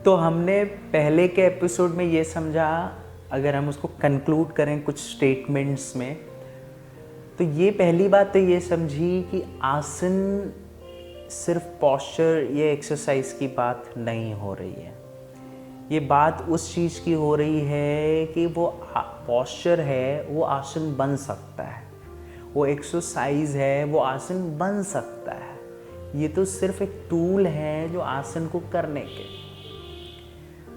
तो हमने पहले के एपिसोड में ये समझा, अगर हम उसको कंक्लूड करें कुछ स्टेटमेंट्स में, तो ये पहली बात तो ये समझी कि आसन सिर्फ पॉस्चर या एक्सरसाइज की बात नहीं हो रही है। ये बात उस चीज़ की हो रही है कि वो पॉस्चर है वो आसन बन सकता है, वो एक्सरसाइज है वो आसन बन सकता है। ये तो सिर्फ एक टूल है जो आसन को करने के।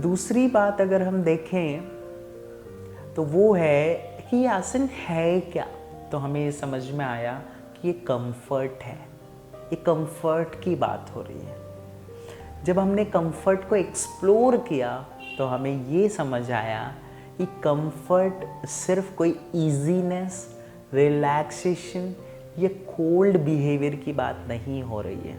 दूसरी बात अगर हम देखें तो वो है कि ये आसन है क्या। तो हमें ये समझ में आया कि ये कंफर्ट है, ये कंफर्ट की बात हो रही है। जब हमने कंफर्ट को एक्सप्लोर किया तो हमें ये समझ आया कि कंफर्ट सिर्फ कोई इजीनेस, रिलैक्सेशन या कोल्ड बिहेवियर की बात नहीं हो रही है।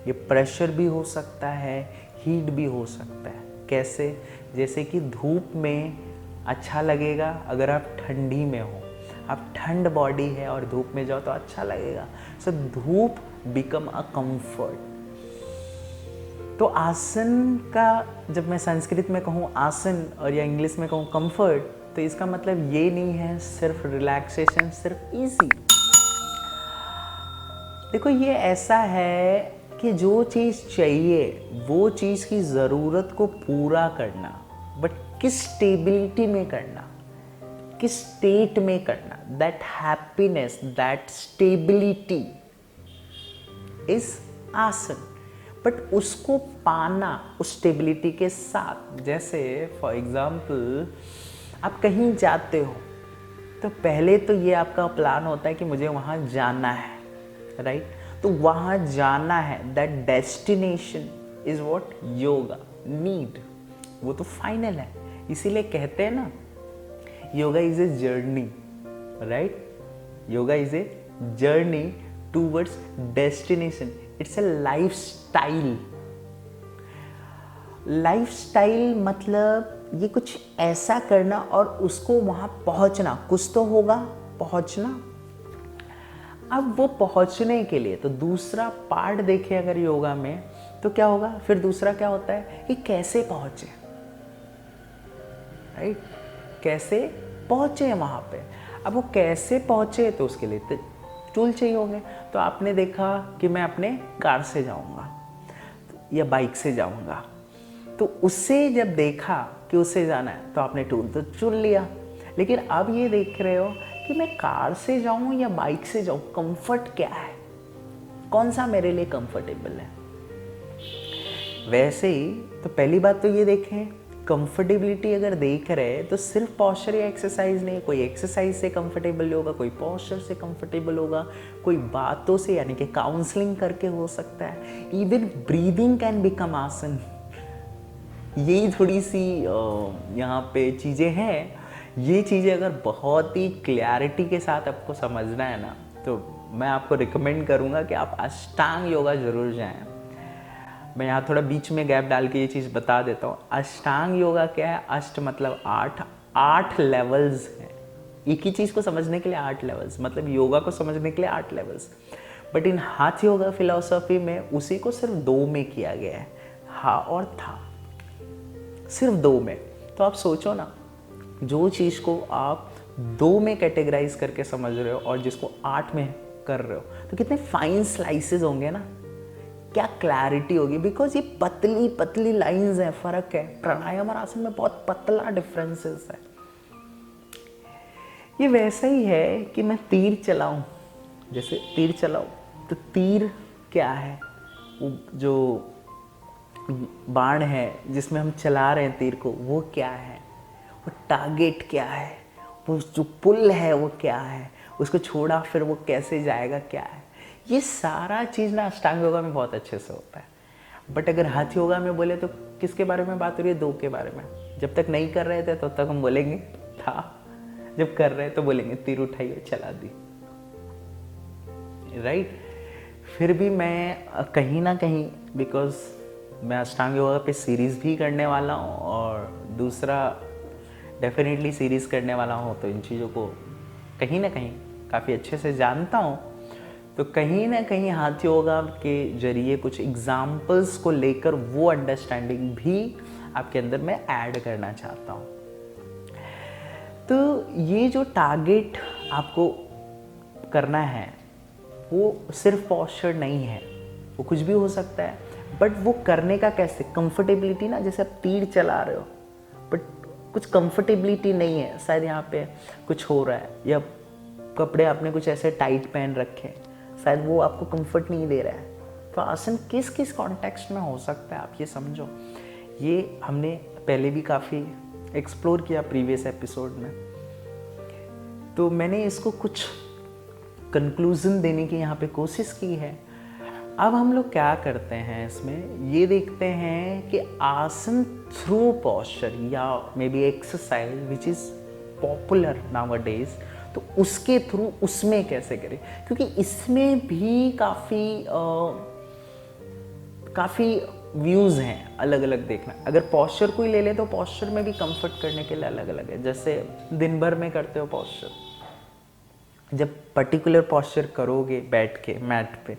ये प्रेशर भी हो सकता है, हीट भी हो सकता है। कैसे? जैसे कि धूप में अच्छा लगेगा अगर आप ठंडी में हो, आप ठंड बॉडी है और धूप में जाओ तो अच्छा लगेगा। सो धूप बिकम अ कंफर्ट। तो आसन का जब मैं संस्कृत में कहूँ आसन और या इंग्लिश में कहूँ कंफर्ट, तो इसका मतलब ये नहीं है सिर्फ रिलैक्सेशन, सिर्फ इजी। देखो ये ऐसा है कि जो चीज़ चाहिए वो चीज़ की ज़रूरत को पूरा करना, बट किस स्टेबिलिटी में करना, किस स्टेट में करना, that happiness, that stability is आसन। बट उसको पाना उस स्टेबिलिटी के साथ, जैसे फॉर एग्जाम्पल आप कहीं जाते हो तो पहले तो ये आपका प्लान होता है कि मुझे वहाँ जाना है, राइट? तो वहाँ जाना है, that destination is what yoga need, वो तो फाइनल है। इसीलिए कहते हैं ना, yoga is a journey, right? Yoga is a journey towards destination, it's a life style. Life style मतलब ये कुछ ऐसा करना और उसको वहाँ पहुँचना, कुछ तो होगा पहुँचना। अब वो पहुँचने के लिए तो दूसरा पार्ट देखें अगर योगा में, तो क्या होगा फिर? दूसरा क्या होता है कि कैसे पहुँचे, राइट? कैसे पहुँचे वहाँ पे। अब वो कैसे पहुँचे तो उसके लिए टूल चाहिए होंगे। तो आपने देखा कि मैं अपने कार से जाऊँगा या बाइक से जाऊँगा, तो उससे जब देखा कि उससे जाना है तो आपने टूल तो चुन लिया। लेकिन अब ये देख रहे हो कि मैं कार से जाऊँ या बाइक से जाऊँ, कंफर्ट क्या है, कौन सा मेरे लिए कंफर्टेबल है। वैसे ही तो पहली बात तो ये देखें, कंफर्टेबिलिटी अगर देख रहे हैं तो सिर्फ पॉस्चर या एक्सरसाइज नहीं, कोई एक्सरसाइज से कंफर्टेबल होगा, कोई पॉस्चर से कंफर्टेबल होगा, कोई बातों से यानी कि काउंसलिंग करके हो सकता है। इवन ब्रीदिंग कैन बिकम आसन। यही थोड़ी सी यहाँ पे चीज़ें हैं। ये चीज़ें अगर बहुत ही क्लैरिटी के साथ आपको समझना है ना, तो मैं आपको रिकमेंड करूँगा कि आप अष्टांग योगा ज़रूर जाएं। मैं यहाँ थोड़ा बीच में गैप डाल के ये चीज़ बता देता हूँ। अष्टांग योगा क्या है? अष्ट मतलब 8 लेवल्स हैं। एक ही चीज़ को समझने के लिए 8 लेवल्स, मतलब योगा को समझने के लिए 8 लेवल्स। बट इन हाथ योगा फिलॉसफी में उसी को सिर्फ 2 में किया गया है, हा और था, सिर्फ 2 में। तो आप सोचो ना, जो चीज़ को आप 2 में कैटेगराइज करके समझ रहे हो और जिसको 8 में कर रहे हो, तो कितने फाइन स्लाइसेस होंगे ना, क्या क्लैरिटी होगी। बिकॉज ये पतली पतली लाइंस हैं, फ़र्क है। प्राणायाम और आसन में बहुत पतला डिफरेंसेस है। ये वैसा ही है कि मैं तीर चलाऊं, जैसे तीर चलाऊं तो तीर क्या है? वो जो बाण है जिसमें हम चला रहे हैं तीर को, वो क्या है? वो टारगेट क्या है? वो जो पुल है वो क्या है? उसको छोड़ा फिर वो कैसे जाएगा, क्या है? ये सारा चीज़ ना अष्टांग योगा में बहुत अच्छे से होता है। बट अगर हाथ योगा में बोले तो किसके बारे में बात हो रही है? 2 के बारे में। जब तक नहीं कर रहे थे तब तक हम बोलेंगे था, जब कर रहे तो बोलेंगे तीर उठाइए चला दी, राइट? फिर भी मैं कहीं ना कहीं, बिकॉज मैं अष्टांग योगा पे सीरीज़ भी करने वाला हूँ और दूसरा डेफिनेटली सीरीज़ करने वाला हूँ, तो इन चीज़ों को कहीं ना कहीं काफ़ी अच्छे से जानता हूँ। तो कहीं ना कहीं हाथ योगा के जरिए कुछ एग्जाम्पल्स को लेकर वो अंडरस्टैंडिंग भी आपके अंदर मैं ऐड करना चाहता हूँ। तो ये जो टारगेट आपको करना है वो सिर्फ पॉस्चर नहीं है, वो कुछ भी हो सकता है, बट वो करने का कैसे, कंफर्टेबिलिटी ना, जैसे आप तीर चला रहे हो बट कुछ कंफर्टेबिलिटी नहीं है, शायद यहाँ पे कुछ हो रहा है, या कपड़े आपने कुछ ऐसे टाइट पहन रखे हैं, शायद वो आपको कंफर्ट नहीं दे रहा है। तो आसन किस किस कॉन्टेक्स्ट में हो सकता है आप ये समझो। ये हमने पहले भी काफ़ी एक्सप्लोर किया प्रीवियस एपिसोड में, तो मैंने इसको कुछ कंक्लूजन देने की यहाँ पे कोशिश की है। अब हम लोग क्या करते हैं इसमें, ये देखते हैं कि आसन थ्रू पॉस्चर या may be exercise which is popular nowadays, तो उसके थ्रू उसमें कैसे करें, क्योंकि इसमें भी काफ़ी व्यूज़ हैं अलग अलग। देखना, अगर पॉस्चर कोई ले ले तो पॉस्चर में भी कंफर्ट करने के लिए अलग अलग है। जैसे दिन भर में करते हो पॉस्चर, जब पर्टिकुलर पॉस्चर करोगे बैठ के मैट पे,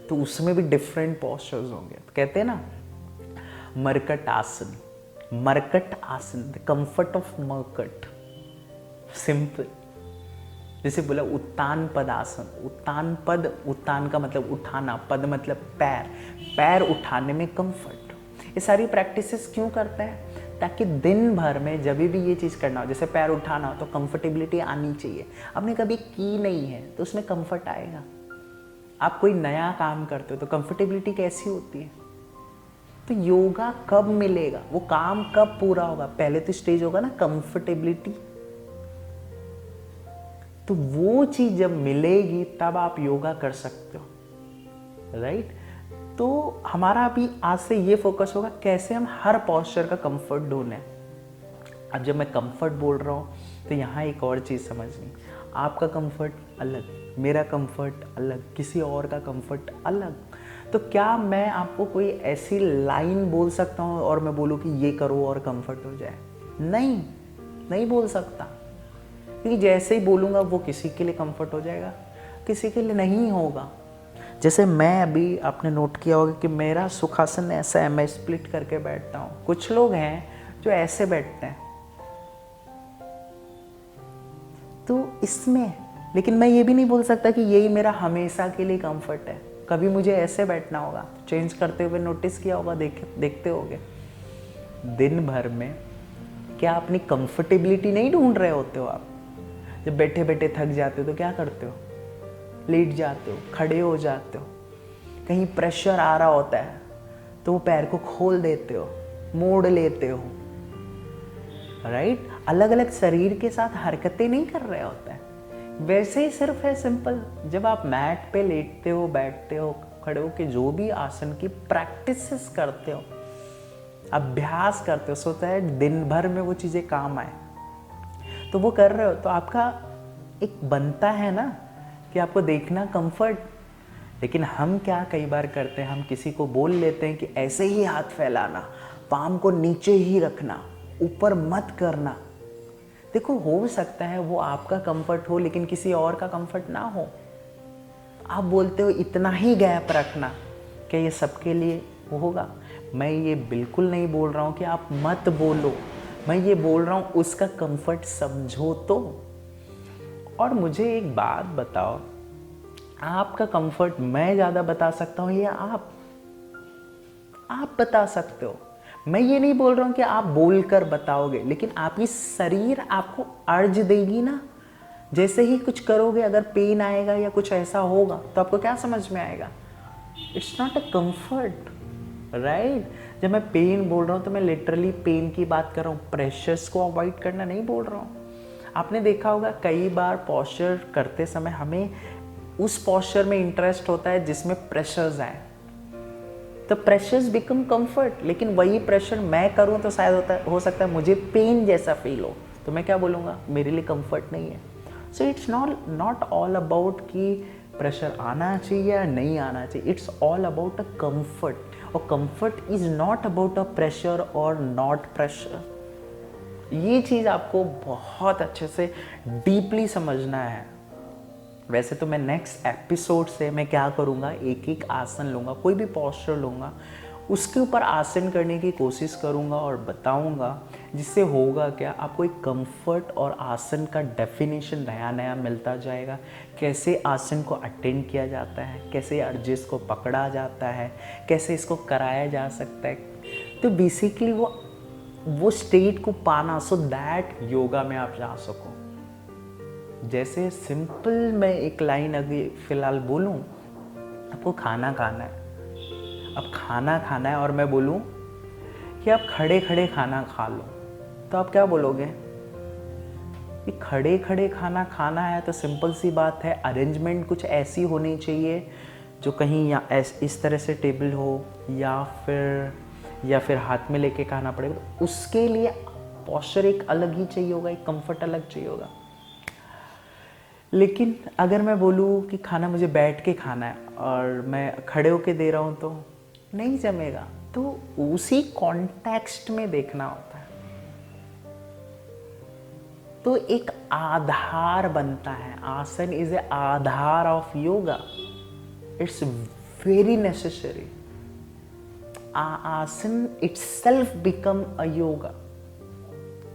तो उसमें भी डिफरेंट पॉस्चर्स होंगे। तो कहते हैं ना मरकट आसन, मरकट आसन, द कंफर्ट ऑफ मरकट, सिंपल। जैसे बोला उत्तान पदासन, उत्तान पद, उत्तान का मतलब उठाना, पद मतलब पैर, पैर उठाने में कंफर्ट। ये सारी प्रैक्टिसेस क्यों करते हैं, ताकि दिन भर में जब भी ये चीज़ करना हो, जैसे पैर उठाना हो तो कंफर्टेबिलिटी आनी चाहिए। आपने कभी की नहीं है तो उसमें कंफर्ट आएगा। आप कोई नया काम करते हो तो कंफर्टेबिलिटी कैसी होती है, तो योगा कब मिलेगा, वो काम कब पूरा होगा, पहले तो स्टेज होगा ना कंफर्टेबिलिटी, तो वो चीज जब मिलेगी तब आप योगा कर सकते हो, राइट। तो हमारा अभी आज से ये फोकस होगा कैसे हम हर पॉस्चर का कंफर्ट ढूंढें। अब जब मैं कंफर्ट बोल रहा हूँ तो यहाँ एक और चीज़ समझनी, आपका कंफर्ट अलग, मेरा कंफर्ट अलग, किसी और का कंफर्ट अलग। तो क्या मैं आपको कोई ऐसी लाइन बोल सकता हूँ और मैं बोलूँ कि ये करो और कंफर्ट हो जाए? नहीं बोल सकता, क्योंकि जैसे ही बोलूँगा वो किसी के लिए कंफर्ट हो जाएगा, किसी के लिए नहीं होगा। जैसे मैं अभी, आपने नोट किया होगा कि मेरा सुखासन ऐसा है, मैं स्प्लिट करके बैठता हूँ। कुछ लोग हैं जो ऐसे बैठते हैं, तो इसमें, लेकिन मैं ये भी नहीं बोल सकता कि यही मेरा हमेशा के लिए कंफर्ट है। कभी मुझे ऐसे बैठना होगा, चेंज करते हुए नोटिस किया होगा, देखते होगे दिन भर में क्या अपनी कंफर्टेबिलिटी नहीं ढूंढ रहे होते हो आप। जब बैठे बैठे थक जाते हो तो क्या करते हो, लेट जाते हो, खड़े हो जाते हो। कहीं प्रेशर आ रहा होता है तो वो पैर को खोल देते हो, मोड़ लेते हो, राइट। अलग अलग शरीर के साथ हरकतें नहीं कर रहे होते हैं। वैसे ही सिर्फ है सिंपल, जब आप मैट पे लेटते हो, बैठते हो, खड़े हो के जो भी आसन की प्रैक्टिसेस करते हो, अभ्यास करते हो, सोचता है दिन भर में वो चीज़ें काम आए, तो वो कर रहे हो, तो आपका एक बनता है ना कि आपको देखना कंफर्ट। लेकिन हम क्या कई बार करते हैं, हम किसी को बोल लेते हैं कि ऐसे ही हाथ फैलाना, पाम को नीचे ही रखना, ऊपर मत करना। देखो, हो सकता है वो आपका कंफर्ट हो लेकिन किसी और का कंफर्ट ना हो। आप बोलते हो इतना ही गैप रखना, क्या ये सबके लिए होगा? मैं ये बिल्कुल नहीं बोल रहा हूँ कि आप मत बोलो, मैं ये बोल रहा हूँ उसका कंफर्ट समझो। तो और मुझे एक बात बताओ, आपका कंफर्ट मैं ज़्यादा बता सकता हूँ या आप बता सकते हो? मैं ये नहीं बोल रहा हूँ कि आप बोलकर बताओगे, लेकिन आपकी शरीर आपको अर्ज देगी ना। जैसे ही कुछ करोगे, अगर पेन आएगा या कुछ ऐसा होगा तो आपको क्या समझ में आएगा? It's not a comfort, right. जब मैं पेन बोल रहा हूँ तो मैं लिटरली पेन की बात कर रहा हूँ, प्रेशर्स को अवॉइड करना नहीं बोल रहा हूँ। आपने देखा होगा कई बार पॉस्चर करते समय हमें उस पॉस्चर में इंटरेस्ट होता है जिसमें प्रेशर्स आए, तो प्रेशर्स बिकम कंफर्ट। लेकिन वही प्रेशर मैं करूँ तो शायद हो सकता है मुझे पेन जैसा फील हो, तो मैं क्या बोलूँगा, मेरे लिए कंफर्ट नहीं है। So it's not all about कि प्रेशर आना चाहिए या नहीं आना चाहिए, it's all about a comfort. और comfort is not about a pressure और नॉट प्रेशर। ये चीज़ आपको बहुत अच्छे से डीपली समझना है। वैसे तो मैं नेक्स्ट एपिसोड से मैं क्या करूँगा, एक एक आसन लूँगा, कोई भी पॉस्चर लूँगा, उसके ऊपर आसन करने की कोशिश करूँगा और बताऊँगा, जिससे होगा क्या, आपको एक कंफर्ट और आसन का डेफिनेशन नया नया मिलता जाएगा। कैसे आसन को अटेंड किया जाता है, कैसे अर्जिस को पकड़ा जाता है, कैसे इसको कराया जा सकता है। तो बेसिकली वो स्टेट को पाना, सो दैट योगा में आप जा सको। जैसे सिंपल मैं एक लाइन अभी फ़िलहाल बोलूँ, आपको खाना खाना है, अब खाना खाना है और मैं बोलूँ कि आप खड़े खड़े खाना खा लो, तो आप क्या बोलोगे कि खड़े खड़े खाना खाना है? तो सिंपल सी बात है, अरेंजमेंट कुछ ऐसी होनी चाहिए जो कहीं या इस तरह से टेबल हो या फिर हाथ में लेके खाना पड़ेगा। तो उसके लिए पोस्चर एक अलग ही चाहिए होगा, एक कंफर्ट अलग चाहिए होगा। लेकिन अगर मैं बोलूँ कि खाना मुझे बैठ के खाना है और मैं खड़े होके दे रहा हूँ तो नहीं जमेगा। तो उसी कॉन्टेक्स्ट में देखना होता है। तो एक आधार बनता है, आसन is a Aadhaar of yoga, it's very necessary. आसन इटसेल्फ बिकम अ योगा।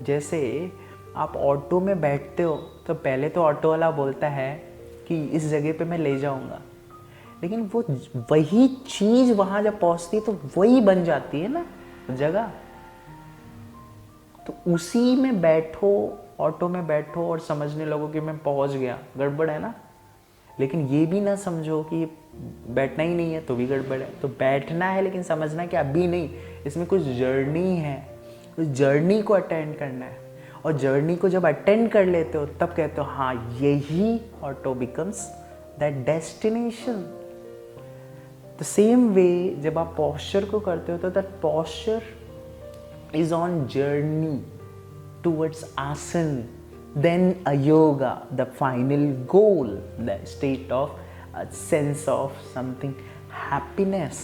जैसे आप ऑटो में बैठते हो तो पहले तो ऑटो वाला बोलता है कि इस जगह पे मैं ले जाऊंगा, लेकिन वो वही चीज वहां जब पहुंचती है तो वही बन जाती है ना जगह। तो उसी में बैठो, ऑटो में बैठो और समझने लगो कि मैं पहुंच गया, गड़बड़ है ना। लेकिन ये भी ना समझो कि बैठना ही नहीं है तो भी गड़बड़ है। तो बैठना है लेकिन समझना कि अभी नहीं, इसमें कुछ जर्नी है, उस जर्नी को अटेंड करना है। और जर्नी को जब अटेंड कर लेते हो तब कहते हो हाँ यही auto becomes that destination. The same way जब आप पोस्चर को करते हो तो that posture is on journey towards asan, then a yoga, the final goal, the state of a sense of something happiness,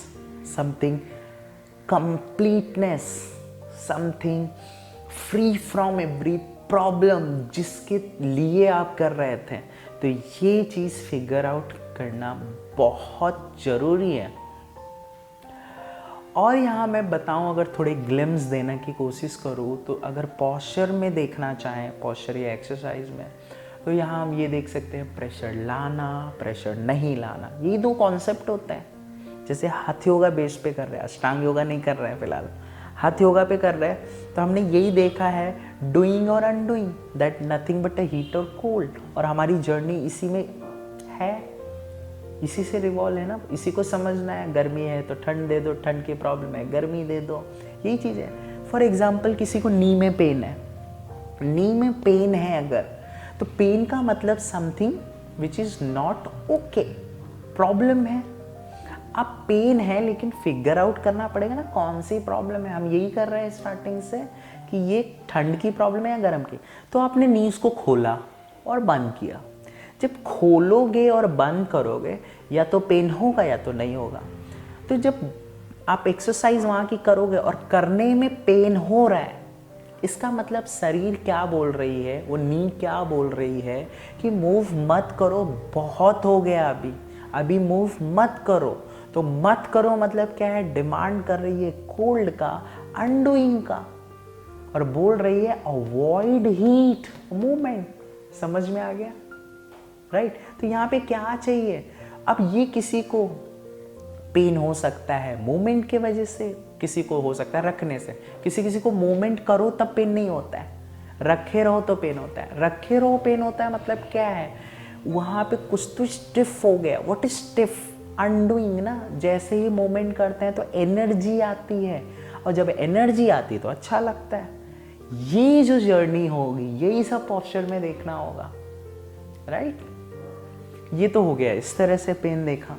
something completeness, something free from every problem जिसके लिए आप कर रहे थे। तो ये चीज़ फिगर आउट करना बहुत ज़रूरी है। और यहाँ मैं बताऊँ, अगर थोड़े ग्लिम्स देने की कोशिश करूँ तो अगर पोस्चर में देखना चाहें, पोस्चर या एक्सरसाइज में, तो यहाँ हम ये देख सकते हैं प्रेशर लाना, प्रेशर नहीं लाना। ये दो कॉन्सेप्ट होता है। जैसे हाथ योगा बेस पे कर रहे हैं, अष्टांग योगा नहीं कर रहे हैं फिलहाल, हाथ योगा पे कर रहे हैं, तो हमने यही देखा है डूइंग और undoing, that nothing but a heat और कोल्ड। और हमारी जर्नी इसी में है, इसी से रिवॉल्व है ना। इसी को समझना है, गर्मी है तो ठंड दे दो, ठंड की प्रॉब्लम है गर्मी दे दो, यही चीज़ है। फॉर एग्जाम्पल किसी को नी में पेन है, नी में पेन है अगर, तो पेन का मतलब something which is not okay, problem है। अब पेन है लेकिन फिगर आउट करना पड़ेगा ना कौन सी प्रॉब्लम है। हम यही कर रहे हैं स्टार्टिंग से कि ये ठंड की प्रॉब्लम है या गर्म की। तो आपने नीज को खोला और बंद किया। जब खोलोगे और बंद करोगे या तो पेन होगा या तो नहीं होगा। तो जब आप एक्सरसाइज वहाँ की करोगे और करने में पेन हो रहा है, इसका मतलब शरीर क्या बोल रही है, वो नी क्या बोल रही है कि मूव मत करो, बहुत हो गया अभी मूव मत करो। तो मत करो मतलब क्या है, डिमांड कर रही है कोल्ड का, अनडूइंग का, और बोल रही है अवॉइड हीट मूवमेंट। समझ में आ गया, राइट? तो यहाँ पे क्या चाहिए, अब ये किसी को पेन हो सकता है मूवमेंट के वजह से, किसी को हो सकता है रखने से, किसी को मूवमेंट करो तब पेन नहीं होता है, रखे रहो तो पेन होता है। रखे रहो पेन होता है मतलब क्या है, वहाँ पे कुछ तो स्टिफ हो गया। What is stiff? अनडूइंग ना। जैसे ही मूवमेंट करते हैं तो एनर्जी आती है, और जब एनर्जी आती है तो अच्छा लगता है। ये जो जर्नी होगी यही सब पोस्चर में देखना होगा, राइट? ये तो हो गया, इस तरह से पेन देखा।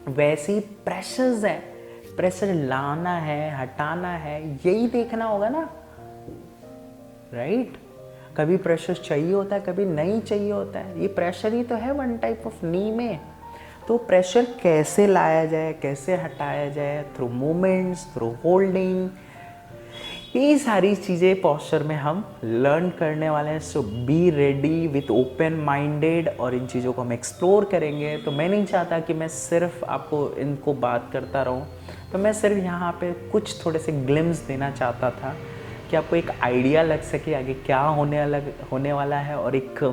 वैसे ही प्रेशर्स है, प्रेशर लाना है हटाना है, यही देखना होगा ना, राइट? कभी प्रेशर चाहिए होता है, कभी नहीं चाहिए होता है। ये प्रेशर ही तो है वन टाइप ऑफ नी में। तो प्रेशर कैसे लाया जाए, कैसे हटाया जाए, थ्रू मूवमेंट्स, थ्रू होल्डिंग, यही सारी चीज़ें पॉस्चर में हम लर्न करने वाले हैं। So be ready with open minded, और इन चीज़ों को हम एक्सप्लोर करेंगे। तो मैं नहीं चाहता कि मैं सिर्फ आपको इनको बात करता रहूं, तो मैं सिर्फ यहाँ पे कुछ थोड़े से ग्लिम्स देना चाहता था कि आपको एक आइडिया लग सके आगे क्या होने वाला है, और एक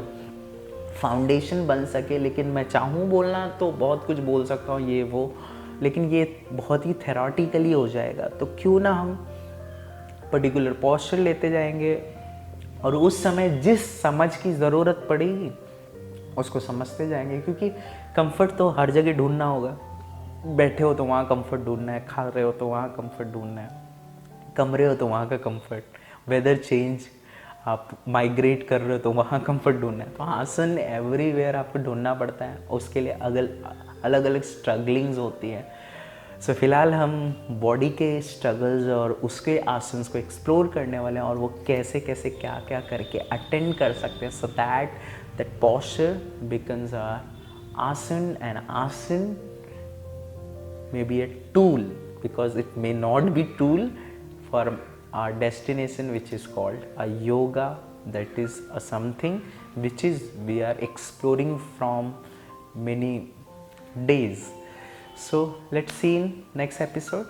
फाउंडेशन बन सके। लेकिन मैं चाहूँ बोलना तो बहुत कुछ बोल सकता हूँ ये वो, लेकिन ये बहुत ही थेरोटिकली हो जाएगा। तो क्यों ना हम पर्टिकुलर पोस्चर लेते जाएंगे, और उस समय जिस समझ की ज़रूरत पड़ेगी उसको समझते जाएंगे। क्योंकि कंफर्ट तो हर जगह ढूंढना होगा। बैठे हो तो वहाँ कंफर्ट ढूंढना है, खा रहे हो तो वहाँ कंफर्ट ढूंढना है, कमरे हो तो वहाँ का कंफर्ट, वेदर चेंज, आप माइग्रेट कर रहे हो तो वहाँ कंफर्ट ढूंढना है। तो आसन एवरीवेयर आपको ढूंढना पड़ता है, उसके लिए अलग अलग स्ट्रगलिंग्स होती है। सो फिलहाल हम बॉडी के स्ट्रगल्स और उसके आसन्स को एक्सप्लोर करने वाले हैं, और वो कैसे कैसे क्या क्या करके अटेंड कर सकते हैं, so that posture becomes our asan, and asan may be a tool, because it may not be tool for our destination, which is called a yoga. That is a something which is we are exploring from many days. So let's see in next episode.